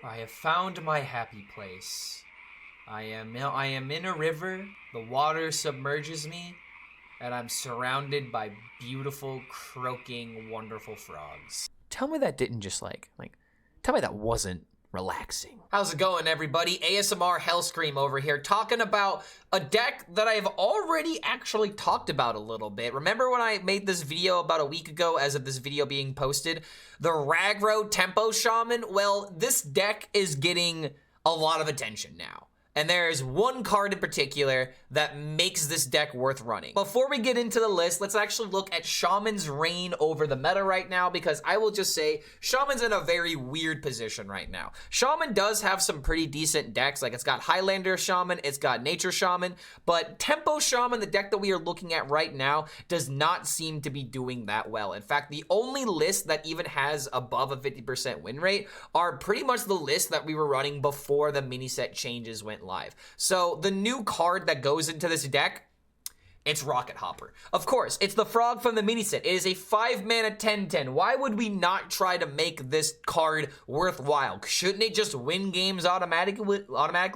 I have found my happy place. I am in a river, the water submerges me, and I'm surrounded by beautiful, croaking, wonderful frogs. Tell me that didn't just tell me that wasn't relaxing. How's it going, everybody? ASMR HELLSCREAM over here, talking about a deck that I've already actually talked about a little bit. Remember when I made this video about a week ago, as of this video being posted? The Raggro Tempo Shaman? Well, this deck is getting a lot of attention now. And there's one card in particular that makes this deck worth running. Before we get into the list, let's actually look at Shaman's reign over the meta right now, because I will just say Shaman's in a very weird position right now. Shaman does have some pretty decent decks, like it's got Highlander Shaman, it's got Nature Shaman, but Tempo Shaman, the deck that we are looking at right now, does not seem to be doing that well. In fact, the only list that even has above a 50% win rate are pretty much the list that we were running before the mini set changes went live. So the new card that goes into this deck, it's Rocket Hopper. Of course, it's the frog from the mini set. It is a 5-mana 10/10. Why would we not try to make this card worthwhile? Shouldn't it just win games automatically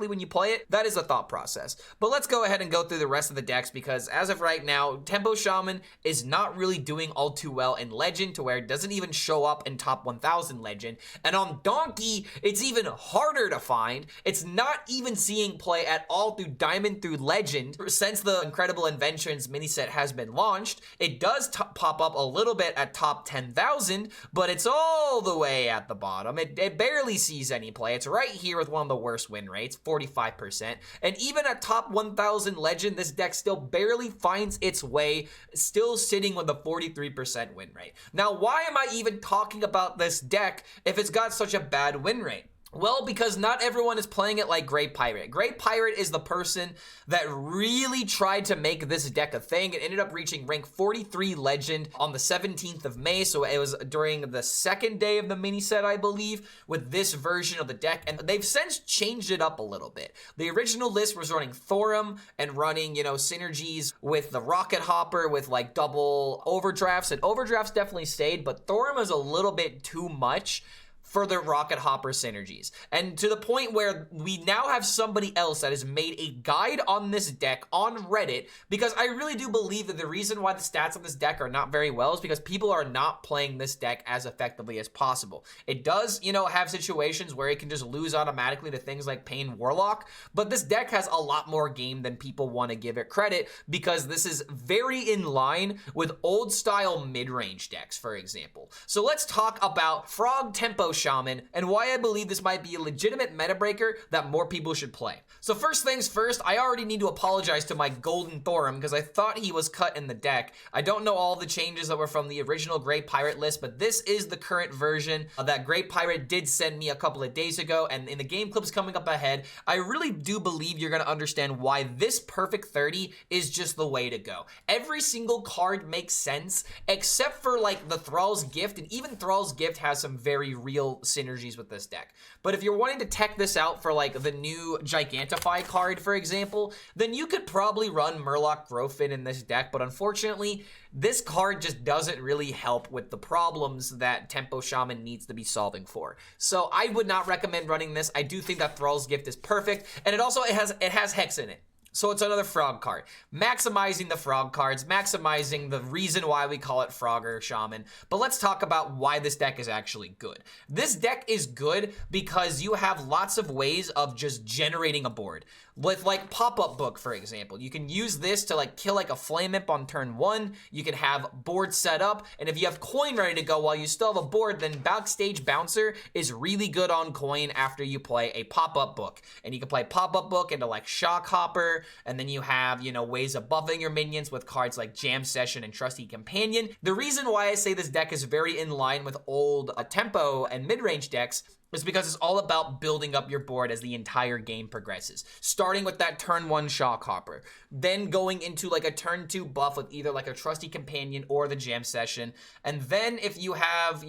when you play it? That is the thought process. But let's go ahead and go through the rest of the decks, because as of right now, Tempo Shaman is not really doing all too well in Legend, to where it doesn't even show up in top 1000 Legend. And on Donkey, it's even harder to find. It's not even seeing play at all through Diamond through Legend. Since the Incredible Inventions mini set has been launched, it does pop up a little bit at top 10,000, but it's all the way at the bottom. It barely sees any play. It's right here with one of the worst win rates, 45%. And even at top 1000 Legend, this deck still barely finds its way, still sitting with a 43% win rate. Now, why am I even talking about this deck if it's got such a bad win rate? Well, because not everyone is playing it like Grey Pirate. Grey Pirate is the person that really tried to make this deck a thing. It ended up reaching rank 43 Legend on the 17th of May, so it was during the second day of the mini set, I believe, with this version of the deck, and they've since changed it up a little bit. The original list was running Thorum and running, synergies with the Rocket Hopper with like double overdrafts, and overdrafts definitely stayed, but Thorum is a little bit too much for the Rocket Hopper synergies. And to the point where we now have somebody else that has made a guide on this deck on Reddit, because I really do believe that the reason why the stats on this deck are not very well is because people are not playing this deck as effectively as possible. It does, have situations where it can just lose automatically to things like Pain Warlock, but this deck has a lot more game than people want to give it credit, because this is very in line with old style mid-range decks, for example. So let's talk about Frog Tempo Shaman and why I believe this might be a legitimate meta breaker that more people should play. So first things first, I already need to apologize to my Golden Thorum, because I thought he was cut in the deck. I don't know all the changes that were from the original Grey Pirate list, but this is the current version that Grey Pirate did send me a couple of days ago, and in the game clips coming up ahead, I really do believe you're going to understand why this perfect 30 is just the way to go. Every single card makes sense, except for like the Thrall's Gift, and even Thrall's Gift has some very real synergies with this deck. But if you're wanting to tech this out for like the new Gigantify card, for example, then you could probably run Murloc Growfin in this deck, but unfortunately, this card just doesn't really help with the problems that Tempo Shaman needs to be solving for. So I would not recommend running this. I do think that Thrall's Gift is perfect, and it has Hex in it. So it's another frog card. Maximizing the frog cards, maximizing the reason why we call it Frogger Shaman. But let's talk about why this deck is actually good. This deck is good because you have lots of ways of just generating a board. With like Pop-Up Book, for example. You can use this to like kill like a Flame Imp on turn 1. You can have board set up, and if you have coin ready to go while you still have a board, then Backstage Bouncer is really good on coin after you play a Pop-Up Book. And you can play Pop-Up Book into like Shock Hopper, and then you have, ways of buffing your minions with cards like Jam Session and Trusty Companion. The reason why I say this deck is very in line with old tempo and mid-range decks is because it's all about building up your board as the entire game progresses. Starting with that turn 1 Shock Hopper, then going into like a turn 2 buff with either like a Trusty Companion or the Jam Session, and then if you have,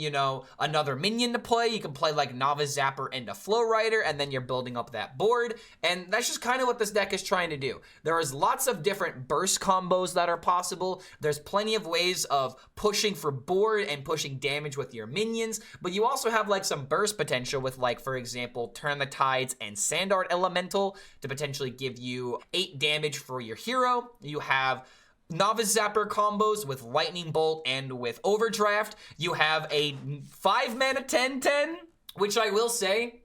another minion to play, you can play like Novice Zapper and a Flow Rider, and then you're building up that board, and that's just kind of what this deck is trying to do. There is lots of different burst combos that are possible. There's plenty of ways of pushing for board and pushing damage with your minions, but you also have like some burst potential potential with, like, for example, Turn the Tides and Sand Art Elemental to potentially give you 8 damage for your hero. You have Novice Zapper combos with Lightning Bolt and with Overdraft. You have a 5 mana 10/10, which I will say,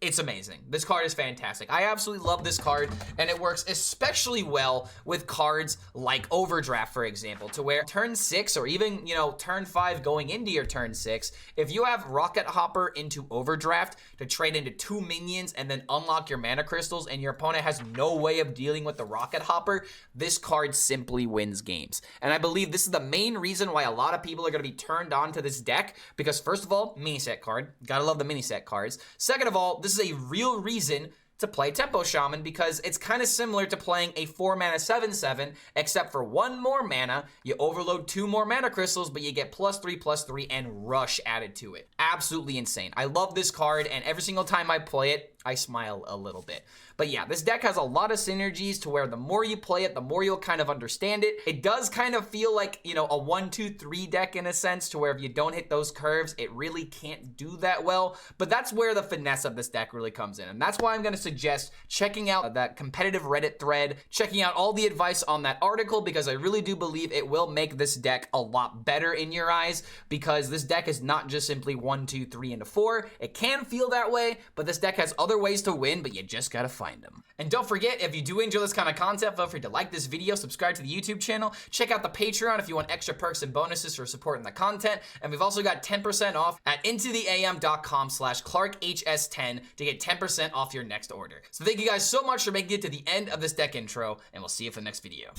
it's amazing. This card is fantastic. I absolutely love this card, and it works especially well with cards like Overdraft, for example, to where turn 6 or even, you know, turn 5 going into your turn 6, if you have Rocket Hopper into Overdraft to trade into 2 minions and then unlock your mana crystals and your opponent has no way of dealing with the Rocket Hopper, this card simply wins games. And I believe this is the main reason why a lot of people are going to be turned on to this deck, because first of all, mini set card. Gotta love the mini set cards. Second of all, this is a real reason to play Tempo Shaman, because it's kind of similar to playing a 4 mana 7/7, except for 1 more mana, you overload 2 more mana crystals, but you get +3/+3 and rush added to it. Absolutely insane. I love this card, and every single time I play it, I smile a little bit. But yeah, this deck has a lot of synergies to where the more you play it, the more you'll kind of understand it. It does kind of feel like, you know, a 1-2-3 deck in a sense, to where if you don't hit those curves, it really can't do that well. But that's where the finesse of this deck really comes in. And that's why I'm going to suggest checking out that competitive Reddit thread, checking out all the advice on that article, because I really do believe it will make this deck a lot better in your eyes, because this deck is not just simply 1, 2, 3 into 4. It can feel that way, but this deck has other ways to win, but you just gotta find them. And don't forget, if you do enjoy this kind of content, feel free to like this video, subscribe to the YouTube channel, check out the Patreon if you want extra perks and bonuses for supporting the content, and we've also got 10% off at intotheam.com/ClarkHS10 to get 10% off your next order. So thank you guys so much for making it to the end of this deck intro, and we'll see you for the next video.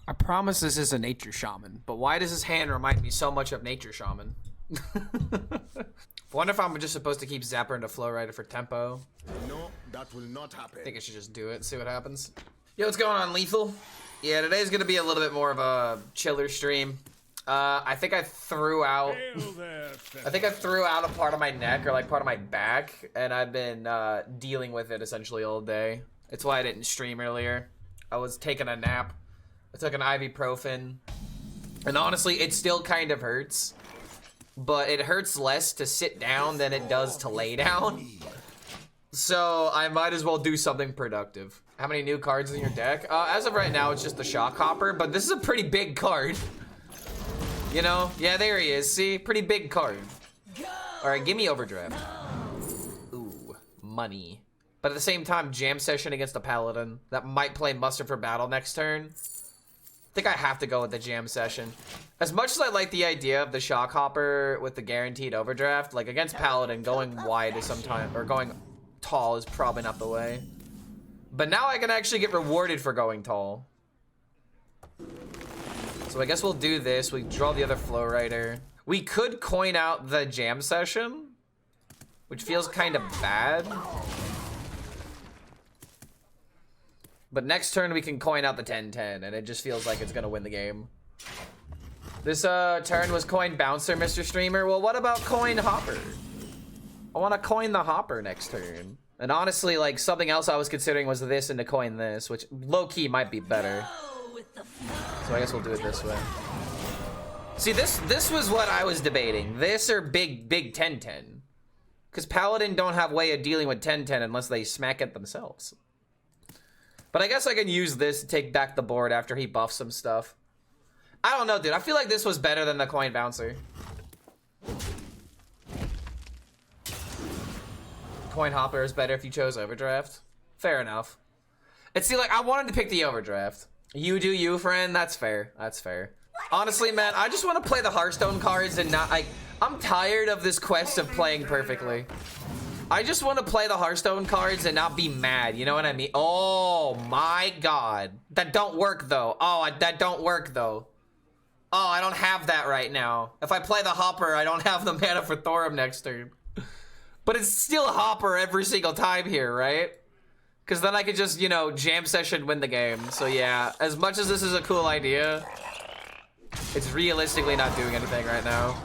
I promise this is a Nature Shaman, but why does his hand remind me so much of Nature Shaman? I wonder if I'm just supposed to keep Zapper into Flow Rider for tempo. No, that will not happen. I think I should just do it, see what happens. Yo, what's going on, Lethal? Yeah, today's gonna be a little bit more of a chiller stream. I think I threw out a part of my neck, or like part of my back, and I've been dealing with it essentially all day. It's why I didn't stream earlier. I was taking a nap. I took an ibuprofen, and honestly, it still kind of hurts, but it hurts less to sit down than it does to lay down. So I might as well do something productive. How many new cards in your deck? As of right now, it's just the Shock Hopper, but this is a pretty big card. You know? Yeah, there he is. See? Pretty big card. Alright, give me Overdraft. Ooh, money. But at the same time, Jam Session against a Paladin that might play Muster for Battle next turn. I think I have to go with the Jam Session. As much as I like the idea of the Shock Hopper with the guaranteed Overdraft, like against Paladin, going wide is sometimes, or going tall is probably not the way. But now I can actually get rewarded for going tall. So I guess we'll do this. We draw the other Flow Rider. We could coin out the Jam Session, which feels kind of bad. But next turn we can coin out the 10/10, and it just feels like it's gonna win the game. This turn was coin Bouncer, Mr. Streamer. Well, what about coin Hopper? I want to coin the Hopper next turn. And honestly, like, something else I was considering was this and to coin this, which low-key might be better. So I guess we'll do it this way. See, this was what I was debating. This or big 10/10. Because Paladin don't have way of dealing with 10/10 unless they smack it themselves. But I guess I can use this to take back the board after he buffs some stuff. I don't know, dude. I feel like this was better than the coin Bouncer. Coin Hopper is better if you chose Overdraft. Fair enough. And see, like, I wanted to pick the Overdraft. You do you, friend. That's fair. That's fair. Honestly, man, I just want to play the Hearthstone cards and not, like, I'm tired of this quest of playing perfectly. I just want to play the Hearthstone cards and not be mad, you know what I mean? Oh my god. That don't work though. Oh, that don't work though. Oh, I don't have that right now. If I play the Hopper, I don't have the mana for Thorum next turn. But it's still Hopper every single time here, right? Because then I could just, you know, Jam Session, win the game. So yeah, as much as this is a cool idea, it's realistically not doing anything right now.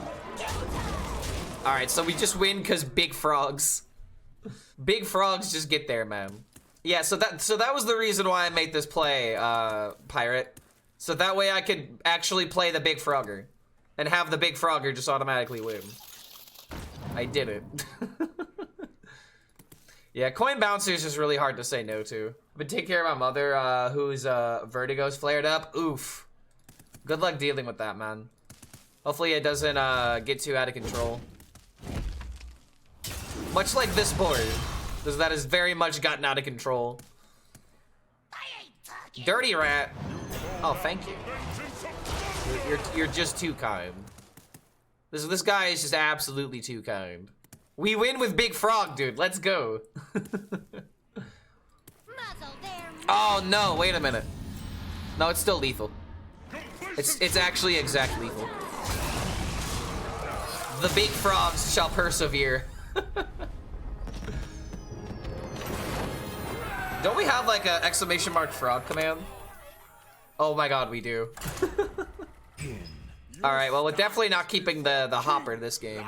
Alright, so we just win because big frogs. Big frogs just get there, man. Yeah, so that was the reason why I made this play, Pirate. So that way I could actually play the big frogger. And have the big frogger just automatically win. I did it. Yeah, coin bouncer is just really hard to say no to. But take care of my mother, whose vertigo's flared up. Oof. Good luck dealing with that, man. Hopefully it doesn't get too out of control. Much like this board, because that has very much gotten out of control. Dirty rat. Oh, thank you. You're just too kind. This guy is just absolutely too kind. We win with Big Frog, dude. Let's go. Oh no! Wait a minute. No, it's still lethal. It's actually exact lethal. The big frogs shall persevere. Don't we have like a exclamation mark frog command? Oh my god, we do. Alright, well, we're definitely not keeping the hopper this game.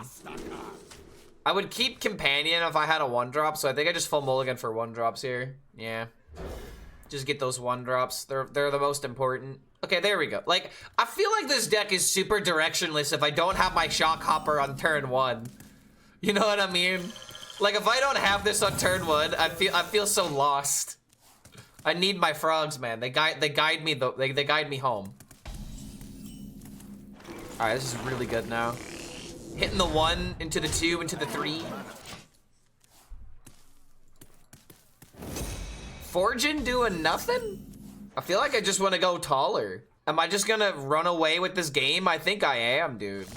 I would keep companion if I had a 1-drop, so I think I just full mulligan for 1-drops here. Yeah. Just get those 1-drops. They're the most important. Okay, there we go. Like, I feel like this deck is super directionless if I don't have my shock hopper on turn 1. You know what I mean? Like, if I don't have this on turn 1, I feel so lost. I need my frogs, man. They guide me they guide me home. All right, this is really good now. Hitting the 1 into the 2 into the 3. Forging doing nothing? I feel like I just want to go taller. Am I just gonna run away with this game? I think I am, dude.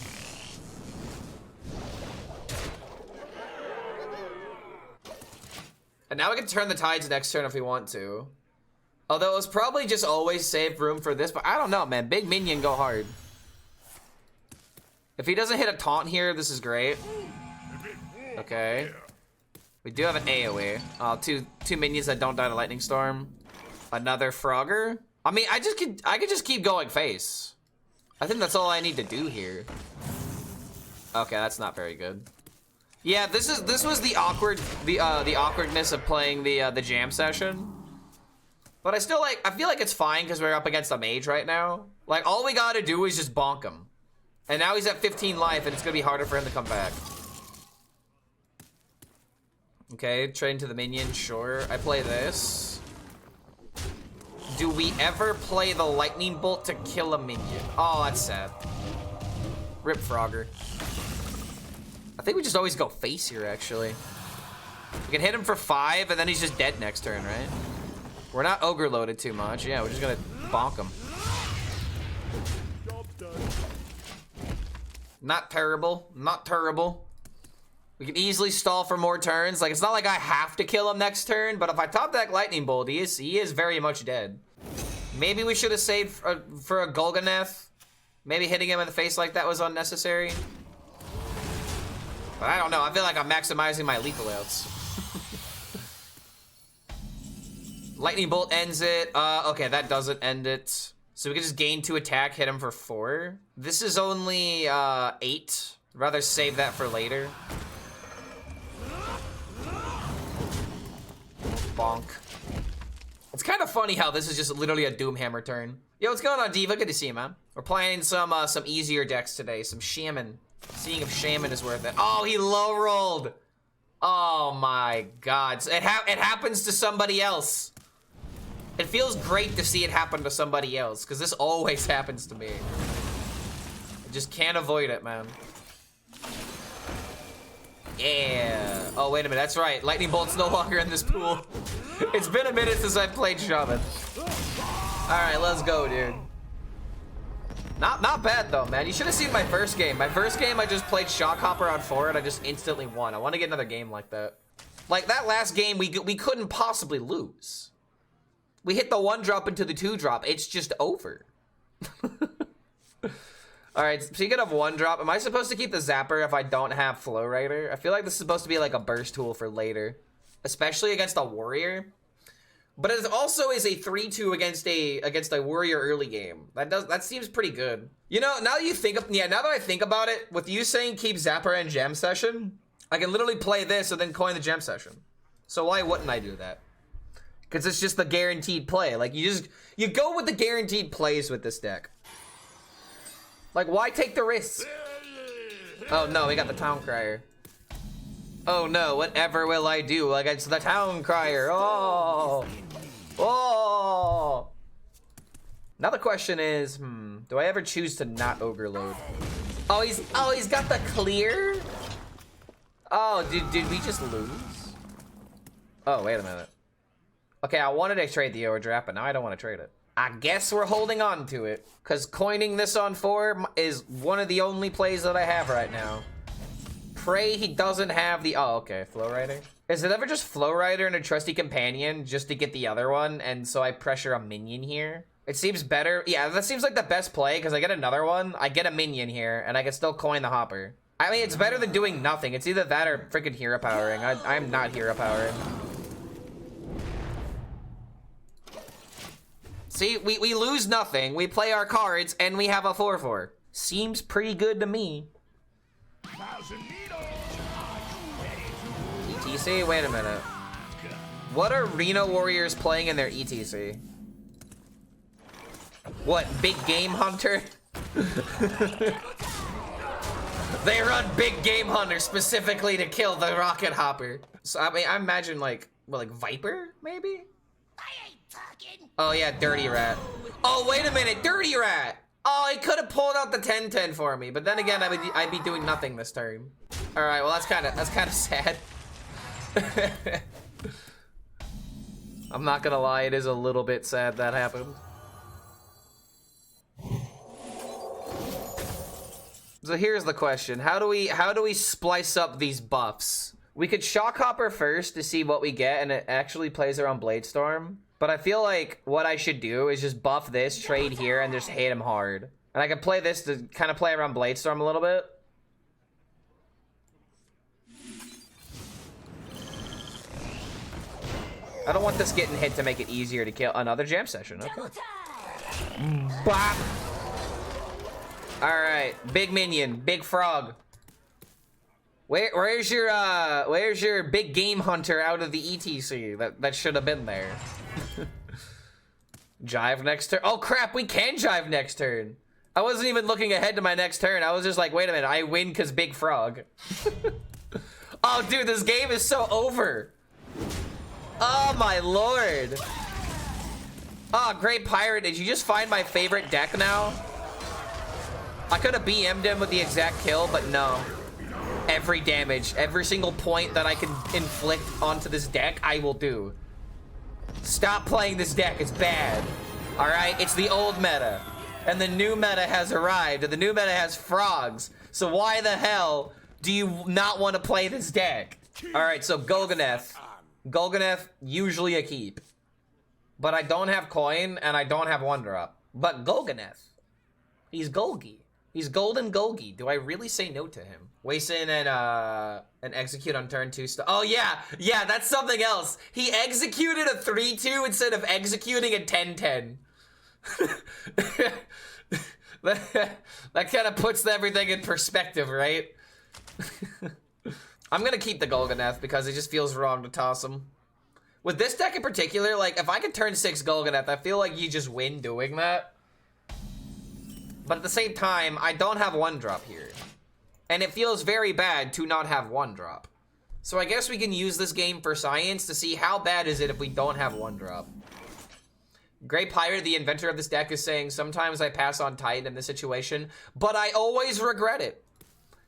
And now we can turn the tides next turn if we want to. Although it was probably just always save room for this, but I don't know, man. Big minion go hard. If he doesn't hit a taunt here, this is great. Okay. We do have an AoE. Two minions that don't die to lightning storm. Another Frogger. I mean, I could just keep going face. I think that's all I need to do here. Okay, that's not very good. Yeah, this was the awkwardness of playing the jam session. But I feel like it's fine because we're up against a mage right now. Like, all we gotta do is just bonk him. And now he's at 15 life, and it's gonna be harder for him to come back. Okay, train to the minion, sure. I play this. Do we ever play the lightning bolt to kill a minion? Oh, that's sad. Rip Frogger. I think we just always go face here, actually. We can hit him for 5, and then he's just dead next turn, right? We're not ogre loaded too much. Yeah, we're just gonna bonk him. Not terrible. Not terrible. We can easily stall for more turns. Like, it's not like I have to kill him next turn, but if I top deck lightning bolt, he is very much dead. Maybe we should have saved for a Golganeth. Maybe hitting him in the face like that was unnecessary. But I don't know. I feel like I'm maximizing my lethal outs. Lightning bolt ends it. Okay, that doesn't end it. So we can just gain 2 attack, hit him for 4. This is only 8. I'd rather save that for later. Bonk. It's kind of funny how this is just literally a Doomhammer turn. Yo, what's going on, Diva? Good to see you, man. We're playing some easier decks today. Some Shaman. Seeing if Shaman is worth it. Oh, he low rolled. Oh my God. It happens to somebody else. It feels great to see it happen to somebody else, because this always happens to me. I just can't avoid it, man. Yeah. Oh, wait a minute. That's right. Lightning Bolt's no longer in this pool. It's been a minute since I've played Shaman. All right, let's go, dude. Not bad, though, man. You should have seen my first game. My first game, I just played Shock Hopper on 4, and I just instantly won. I want to get another game like that. Like, that last game, we couldn't possibly lose. We hit the 1-drop into the 2-drop. It's just over. All right, speaking of 1-drop, am I supposed to keep the Zapper if I don't have Flow Rider? I feel like this is supposed to be like a burst tool for later, especially against a warrior. But it also is a 3-2 against a warrior early game. That seems pretty good. You know, now that I think about it, with you saying keep Zapper and Gem Session, I can literally play this and then coin the Gem Session. So why wouldn't I do that? Because it's just the guaranteed play. Like, you go with the guaranteed plays with this deck. Like, why take the risk? Oh no, we got the Town Crier. Oh no, whatever will I do against the town crier? Oh! Oh! Now the question is, do I ever choose to not ogre load? Oh, he's got the clear? Oh, did we just lose? Oh, wait a minute. Okay, I wanted to trade the overdraft, but now I don't want to trade it. I guess we're holding on to it, because coining this on 4 is one of the only plays that I have right now. Pray he doesn't have the... Oh, okay, Flow Rider. Is it ever just Flow Rider and a Trusty Companion just to get the other one, and so I pressure a minion here? It seems better. Yeah, that seems like the best play, because I get another one, I get a minion here, and I can still coin the hopper. I mean, it's better than doing nothing. It's either that or freaking hero powering. I'm not hero powering. See, we lose nothing. We play our cards, and we have a 4/4. Seems pretty good to me. ETC? Wait a minute. What are Reno Warriors playing in their ETC? What, Big Game Hunter? They run Big Game Hunter specifically to kill the Rocket Hopper. So, I mean, I imagine, like, what, like Viper, maybe? Oh, yeah, Dirty Rat. Oh, wait a minute, Dirty Rat! Oh, he could have pulled out the 10-10 for me, but then again, I'd be doing nothing this turn. All right, well, that's kind of sad. I'm not gonna lie, it is a little bit sad that happened. So here's the question: how do we splice up these buffs? We could Shock Hopper first to see what we get, and it actually plays around Bladestorm. But I feel like what I should do is just buff this, trade here, and just hit him hard. And I can play this to kind of play around Bladestorm a little bit. I don't want this getting hit to make it easier to kill. Another jam session. Okay. Bop. All right, big minion, big frog. Where's your big game hunter out of the ETC that should have been there? Jive next turn. Oh crap, we can jive next turn. I wasn't even looking ahead to my next turn. I was just like, wait a minute, I win because big frog. Oh dude, this game is so over. Oh my lord. Oh, Great Pirate, did you just find my favorite deck now? I could have BM'd him with the exact kill, but no. Every damage, every single point that I can inflict onto this deck, I will do. Stop playing this deck, it's bad. All right, it's the old meta. And the new meta has arrived, and the new meta has frogs. So why the hell do you not want to play this deck? All right, so Golganeth. Golganeth, usually a keep. But I don't have coin, and I don't have 1-drop. But Golganeth, he's Golgi. He's Golden Golgi. Do I really say no to him? Waste in and execute on turn 2. Oh yeah, that's something else. He executed a 3-2 instead of executing a 10-10. that kind of puts everything in perspective, right? I'm gonna keep the Golganeth because it just feels wrong to toss him. With this deck in particular, like if I could turn 6 Golganeth, I feel like you just win doing that. But at the same time, I don't have 1-drop here. And it feels very bad to not have 1-drop. So I guess we can use this game for science to see how bad is it if we don't have 1-drop. Great Pirate, the inventor of this deck, is saying, sometimes I pass on Titan in this situation, but I always regret it.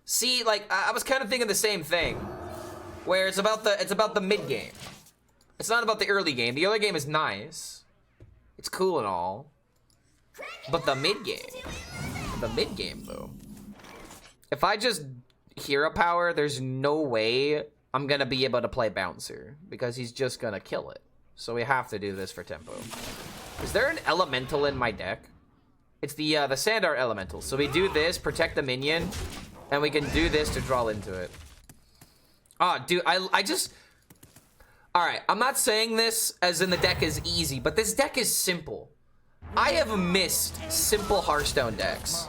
See, like, I was kind of thinking the same thing. Where it's about the mid-game. It's not about the early game. The early game is nice. It's cool and all. But the mid-game, though. If I just hero power, there's no way I'm gonna be able to play Bouncer, because he's just gonna kill it. So we have to do this for tempo. Is there an elemental in my deck? It's the Sandar elemental. So we do this, protect the minion, and we can do this to draw into it. Ah, dude, I just... Alright, I'm not saying this as in the deck is easy, but this deck is simple. I have missed simple Hearthstone decks.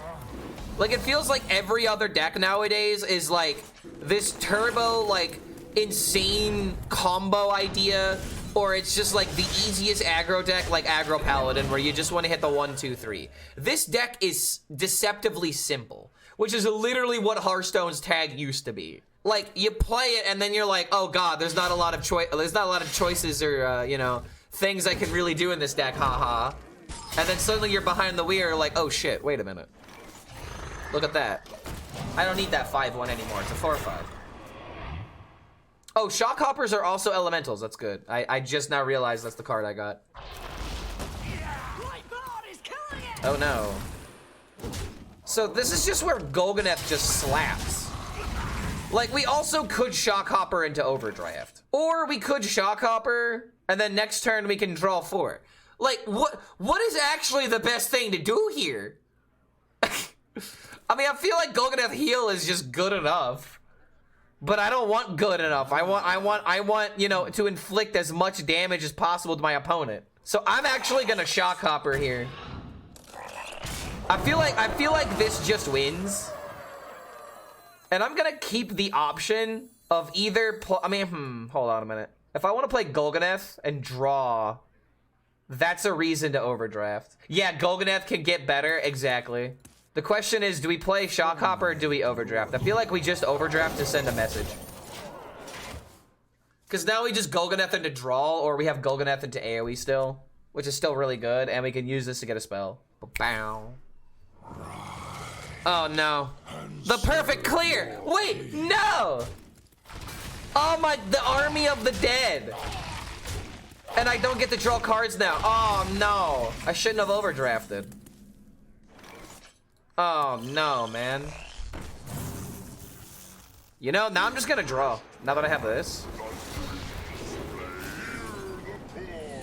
Like, it feels like every other deck nowadays is like this turbo, like, insane combo idea, or it's just like the easiest aggro deck, like Aggro Paladin, where you just want to hit the 1, 2, 3. This deck is deceptively simple, which is literally what Hearthstone's tag used to be. like you play it and then you're like, oh god, there's not a lot of choices or you know, things I can really do in this deck, haha. And then suddenly you're behind the wheel, like, oh shit, wait a minute. Look at that. I don't need that 5-1 anymore. It's a 4-5. Oh, shock hoppers are also elementals. That's good. I just now realized that's the card I got. Oh no. So this is just where Golganeth just slaps. Like, we also could shock hopper into Overdraft. Or we could shock hopper, and then next turn we can draw 4. Like, what is actually the best thing to do here? I mean, I feel like Golganeth heal is just good enough. But I don't want good enough. I want, you know, to inflict as much damage as possible to my opponent. So I'm actually gonna shock hopper here. I feel like this just wins. And I'm gonna keep the option of either hold on a minute. If I want to play Golganeth and draw, that's a reason to overdraft. Yeah, Golganeth can get better, exactly. The question is, do we play shock hopper or do we overdraft? I feel like we just overdraft to send a message. Because now we just Golganeth into draw, or we have Golganeth into AoE still, which is still really good, and we can use this to get a spell. Bow. Oh no. The perfect clear! Wait, no! Oh my, the army of the dead. And I don't get to draw cards now. Oh no. I shouldn't have overdrafted. Oh no, man. You know, now I'm just gonna draw. Now that I have this.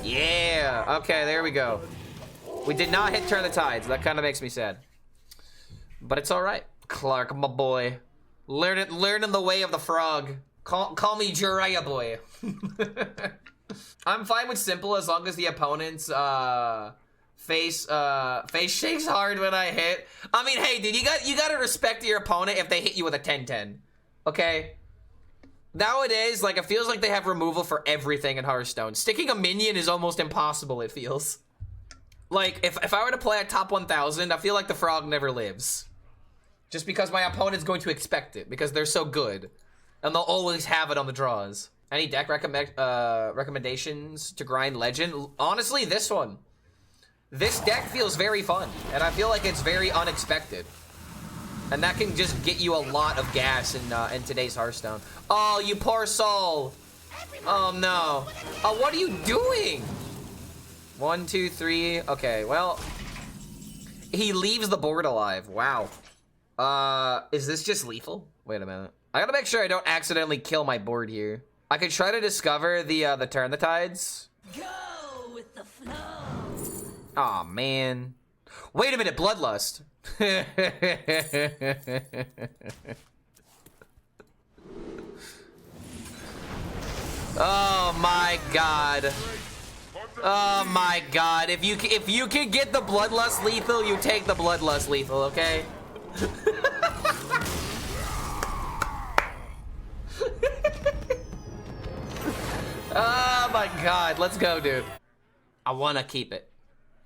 Yeah. Okay, there we go. We did not hit Turn the Tides. That kind of makes me sad. But it's all right. Clark, my boy. Learning the way of the frog. Call me Jiraiya boy. I'm fine with simple as long as the opponent's face shakes hard when I hit. I mean, hey, dude, you gotta respect your opponent if they hit you with a 10-10. Okay? Nowadays, like, it feels like they have removal for everything in Hearthstone. Sticking a minion is almost impossible, it feels. Like, if I were to play at top 1000, I feel like the frog never lives. Just because my opponent's going to expect it, because they're so good. And they'll always have it on the draws. Any deck recommendations to grind Legend? Honestly, this one. This deck feels very fun, and I feel like it's very unexpected. And that can just get you a lot of gas in today's Hearthstone. Oh, you poor soul. Oh, no. Oh, what are you doing? 1, 2, 3. Okay, well. He leaves the board alive. Wow. Is this just lethal? Wait a minute. I gotta make sure I don't accidentally kill my board here. I could try to discover the Turn the Tides. Go with the flow. Aw, man. Wait a minute, Bloodlust. Oh my god. Oh my god. If you can get the Bloodlust lethal, you take the Bloodlust lethal, okay? Oh my god, let's go, dude. I wanna keep it.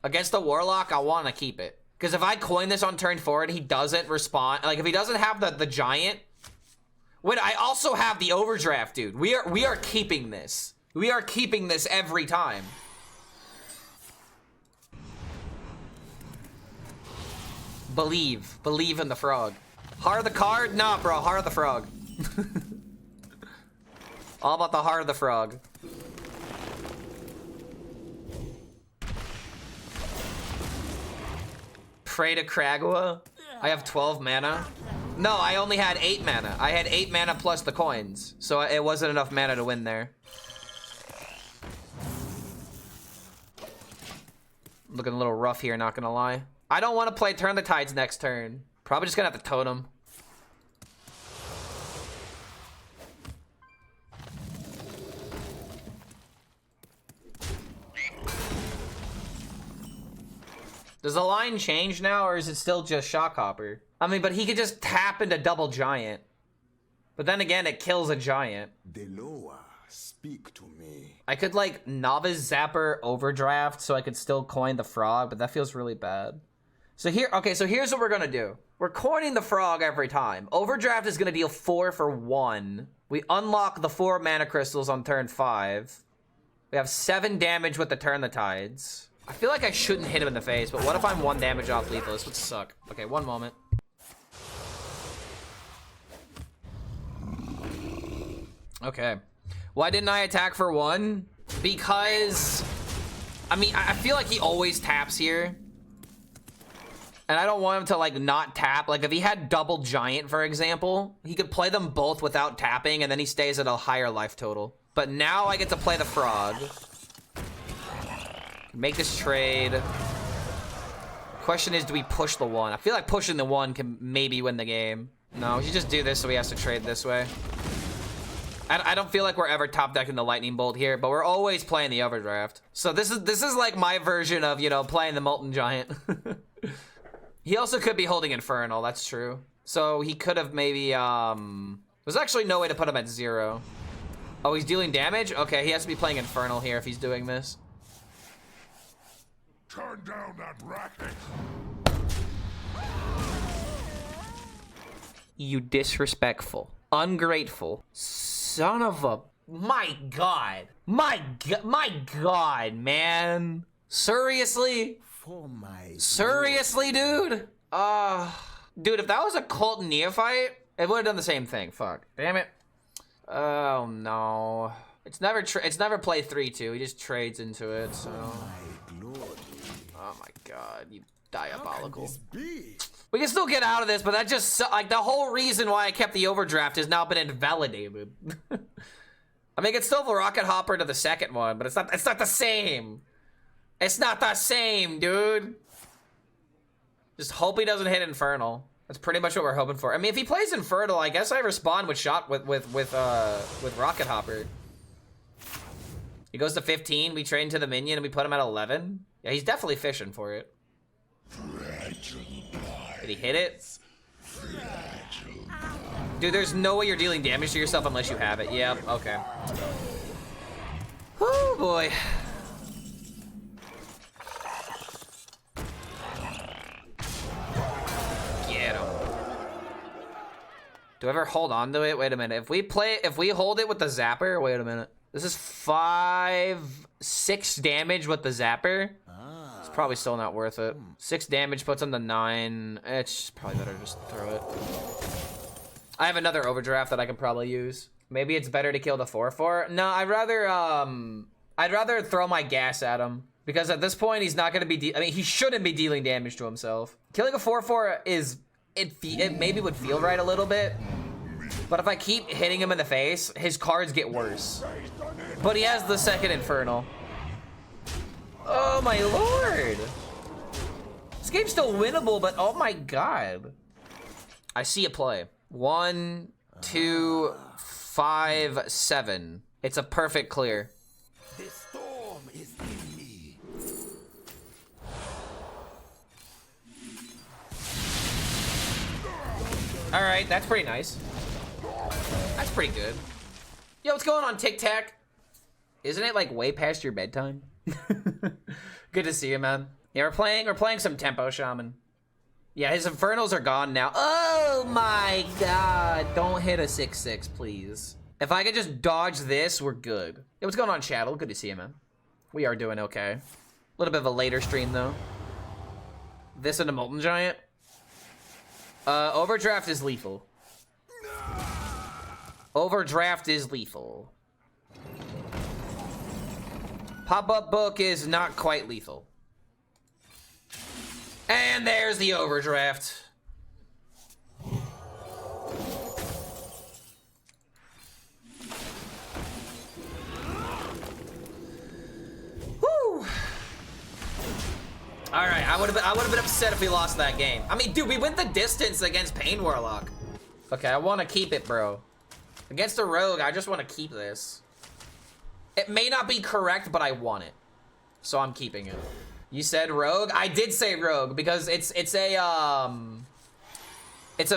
Against the Warlock, I wanna keep it. Because if I coin this on turn 4 and he doesn't respond, like if he doesn't have the giant. Wait, I also have the Overdraft, dude. We are keeping this. We are keeping this every time. Believe in the frog. Heart of the card? Nah, bro, heart of the frog. All about the heart of the frog. Pray to Kragua? I have 12 mana. No, I only had 8 mana. I had 8 mana plus the coins. So it wasn't enough mana to win there. Looking a little rough here, not gonna lie. I don't want to play Turn the Tides next turn. Probably just gonna have to totem. Does the line change now, or is it still just Shock Hopper? I mean, but he could just tap into double giant. But then again, it kills a giant. Deloa, speak to me. I could, like, Novice Zapper Overdraft so I could still coin the frog, but that feels really bad. So here, okay, so here's what we're gonna do. We're coining the frog every time. Overdraft is gonna deal 4 for 1. We unlock the 4 mana crystals on turn 5. We have 7 damage with the Turn the Tides. I feel like I shouldn't hit him in the face, but what if I'm 1 damage off lethal? This would suck. Okay, one moment. Okay. Why didn't I attack for 1? Because, I mean, I feel like he always taps here. And I don't want him to, like, not tap. Like, if he had double giant, for example, he could play them both without tapping, and then he stays at a higher life total. But now I get to play the frog. Make this trade. The question is, do we push the 1? I feel like pushing the 1 can maybe win the game. No, he just do this, so he has to trade this way. I don't feel like we're ever top decking the lightning bolt here, but we're always playing the overdraft. So this is like my version of, you know, playing the molten giant. He also could be holding infernal, that's true. So he could have maybe there's actually no way to put him at 0. Oh, he's dealing damage? Okay, he has to be playing infernal here if he's doing this. Turn down that racket. You disrespectful, ungrateful, son of a... My God, my God, man. Seriously? For my Seriously, dude? Dude, if that was a cult neophyte, it would have done the same thing. Fuck. Damn it. Oh, no. It's never played 3-2. He just trades into it, so... my glory. Oh, my God. You diabolical. This be? We can still get out of this, but that just... Like, the whole reason why I kept the overdraft has now been invalidated. I mean, it's still the rocket hopper to the second one, but it's not the same. It's not the same, dude. Just hope he doesn't hit infernal. That's pretty much what we're hoping for. I mean, if he plays infernal, I guess I respond with shot with rocket hopper. He goes to 15. We trade into the minion and we put him at 11. Yeah, he's definitely fishing for it. Did he hit it? Dude, there's no way you're dealing damage to yourself unless you have it. Yep. Okay. Oh boy. Do I ever hold on to it? Wait a minute. If we hold it with the zapper, wait a minute. This is 6 damage with the zapper. It's probably still not worth it. 6 damage puts him to 9. It's probably better just throw it. I have another overdraft that I can probably use. Maybe it's better to kill the 4/4. No, I'd rather throw my gas at him. Because at this point, he's not gonna be, I mean, he shouldn't be dealing damage to himself. Killing a 4/4 is, it maybe would feel right a little bit. But if I keep hitting him in the face, his cards get worse. But he has the second infernal. Oh my lord. This game's still winnable, but oh my God. I see a play. 1, 2, 5, 7. It's a perfect clear. The storm is in me. All right, that's pretty nice. That's pretty good. Yo, what's going on, Tic Tac? Isn't it like way past your bedtime? Good to see you, man. Yeah, we're playing some tempo, Shaman. Yeah, his infernals are gone now. Oh my God! Don't hit a 6/6, please. If I could just dodge this, we're good. Yo, what's going on, Chattel? Good to see you, man. We are doing okay. A little bit of a later stream though. This and a molten giant. Overdraft is lethal. Overdraft is lethal. Pop-up book is not quite lethal. And there's the overdraft. Woo! All right, I would have been upset if we lost that game. I mean, dude, we went the distance against Pain Warlock. Okay, I want to keep it, bro. Against a rogue, I just want to keep this. It may not be correct, but I want it. So I'm keeping it. You said rogue? I did say rogue because it's a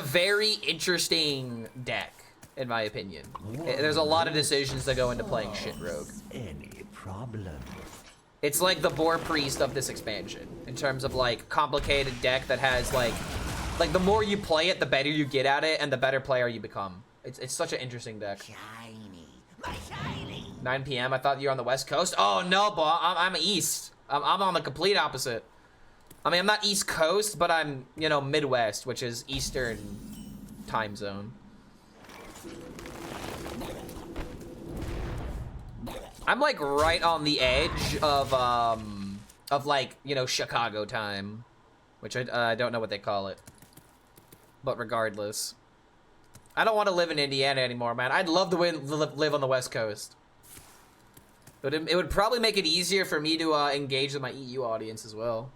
very interesting deck, in my opinion. There's a lot of decisions that go into playing shit rogue. Any problem? It's like the Boar Priest of this expansion in terms of like complicated deck that has like Like, the more you play it, the better you get at it, and the better player you become. It's such an interesting deck. Shiny. My shiny. 9 p.m. I thought you were on the West Coast. Oh, no, boy. I'm East. I'm on the complete opposite. I mean, I'm not East Coast, but I'm, you know, Midwest, which is Eastern time zone. I'm, like, right on the edge of like, you know, Chicago time. Which I don't know what they call it. But regardless. I don't want to live in Indiana anymore, man. I'd love to live on the West Coast. But it would probably make it easier for me to engage with my EU audience as well.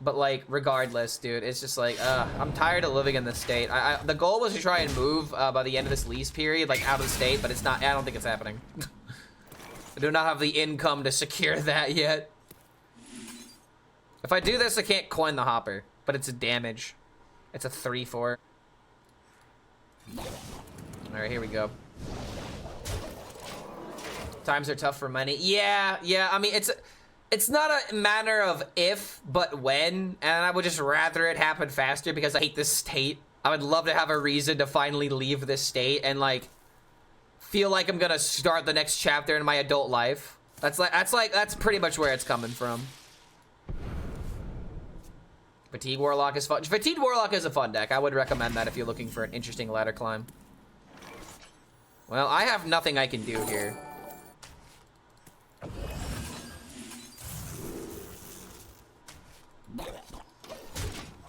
But, like, regardless, dude, it's just like, I'm tired of living in this state. The goal was to try and move by the end of this lease period, like, out of the state, but it's not. I don't think it's happening. I do not have the income to secure that yet. If I do this, I can't coin the hopper, but it's a damage. It's a 3/4. All right, here we go. Times are tough for money. Yeah. I mean, it's not a matter of if, but when, and I would just rather it happen faster because I hate this state. I would love to have a reason to finally leave this state and, like, feel like I'm gonna start the next chapter in my adult life. That's pretty much where it's coming from. Fatigue Warlock is fun. Fatigue Warlock is a fun deck. I would recommend that if you're looking for an interesting ladder climb. Well, I have nothing I can do here.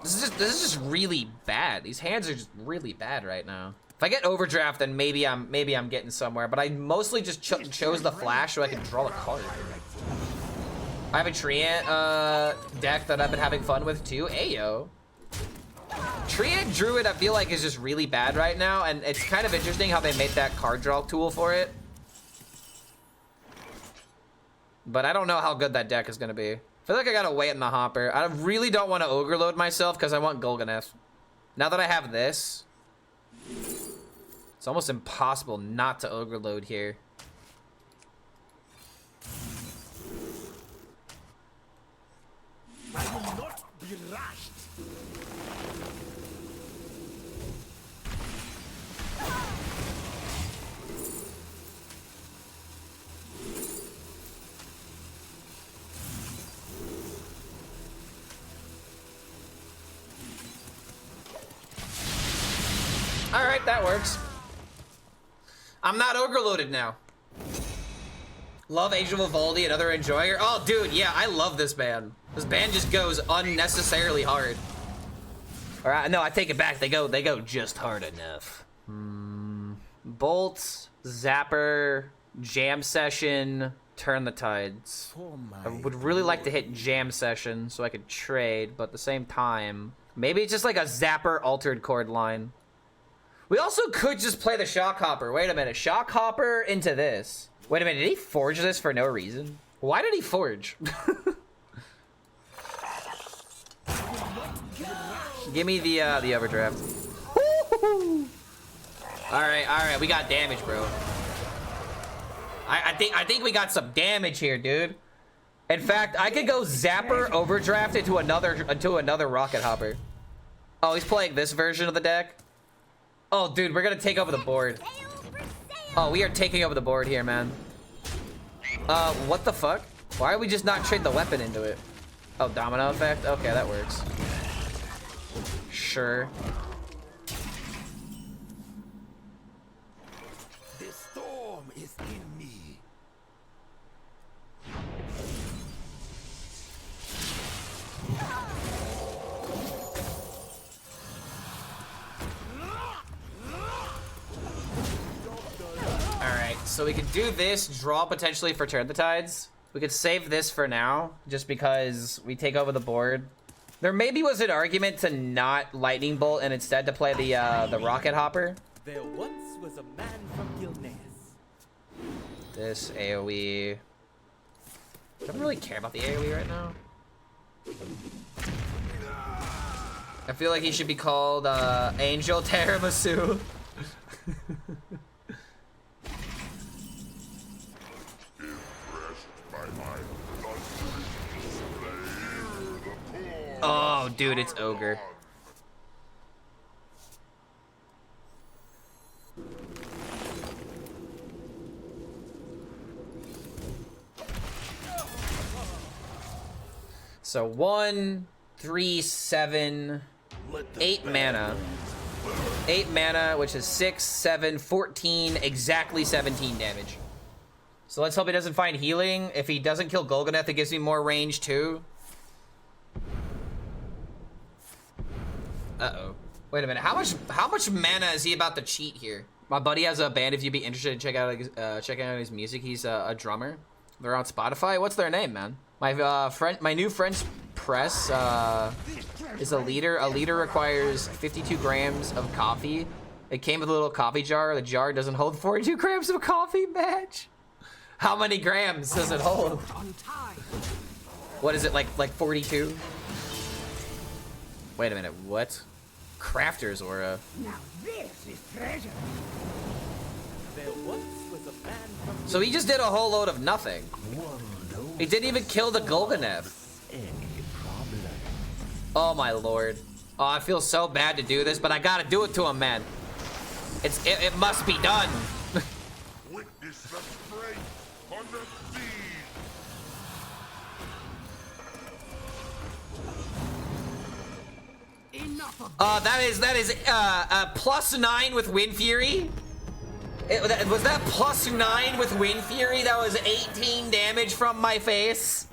This is just really bad. These hands are just really bad right now. If I get Overdraft, then maybe I'm getting somewhere. But I mostly just chose the flash so I can draw a card. I have a Treant deck that I've been having fun with too. Ayo. Treant Druid I feel like is just really bad right now, and it's kind of interesting how they made that card draw tool for it. But I don't know how good that deck is gonna be. I feel like I gotta wait in the hopper. I really don't want to overload myself because I want Golganeth. Now that I have this, it's almost impossible not to overload here. I will not be rushed. All right, that works. I'm not overloaded now. Love Age of Vivaldi, another enjoyer. Oh, dude, yeah, I love this band. This band just goes unnecessarily hard. All right, no, I take it back. They go just hard enough. Bolt, Zapper, Jam Session, Turn the Tides. I would really like to hit Jam Session so I could trade, but at the same time, maybe it's just like a Zapper altered chord line. We also could just play the Shock Hopper. Wait a minute, Shock Hopper into this. Wait a minute, did he forge this for no reason? Why did he forge? Give me the Overdraft. All right, we got damage, bro. I think we got some damage here, dude. In fact, I could go Zapper Overdraft into another Rocket Hopper. Oh, he's playing this version of the deck. Oh, dude, we're gonna take over the board. Oh, we are taking over the board here, man. What the fuck? Why are we just not trade the weapon into it? Oh, domino effect? Okay, that works. Sure. The storm is in me. Alright, so we could do this, draw potentially for Turn the Tides. We could save this for now, just because we take over the board. There maybe was an argument to not Lightning Bolt and instead to play the Rocket Hopper. There once was a man from Gilneas. This AoE. I don't really care about the AoE right now. I feel like he should be called Angel Tiramisu. Oh, dude, it's Ogre. So 1, 3, 7, 8 mana. 8 mana, which is 6, 7, 14, exactly 17 damage. So let's hope he doesn't find healing. If he doesn't kill Golganeth, it gives me more range too. Uh-oh. Wait a minute. How much mana is he about to cheat here? My buddy has a band if you'd be interested in checking out his music. He's a drummer. They're on Spotify. What's their name, man? My new French press is a liter. A liter requires 52 grams of coffee. It came with a little coffee jar. The jar doesn't hold 42 grams of coffee, match. How many grams does it hold? What is it, like 42? Wait a minute, what? Crafter's aura. Now this is treasure. There once was a man from So he just did a whole load of nothing. He didn't even kill the Golganeth. Oh my lord. Oh, I feel so bad to do this, but I gotta do it to him, man. It must be done. Witness the strength on the sea. Enough of That is +9 with Wind Fury. Was that +9 with Wind Fury? That was 18 damage from my face.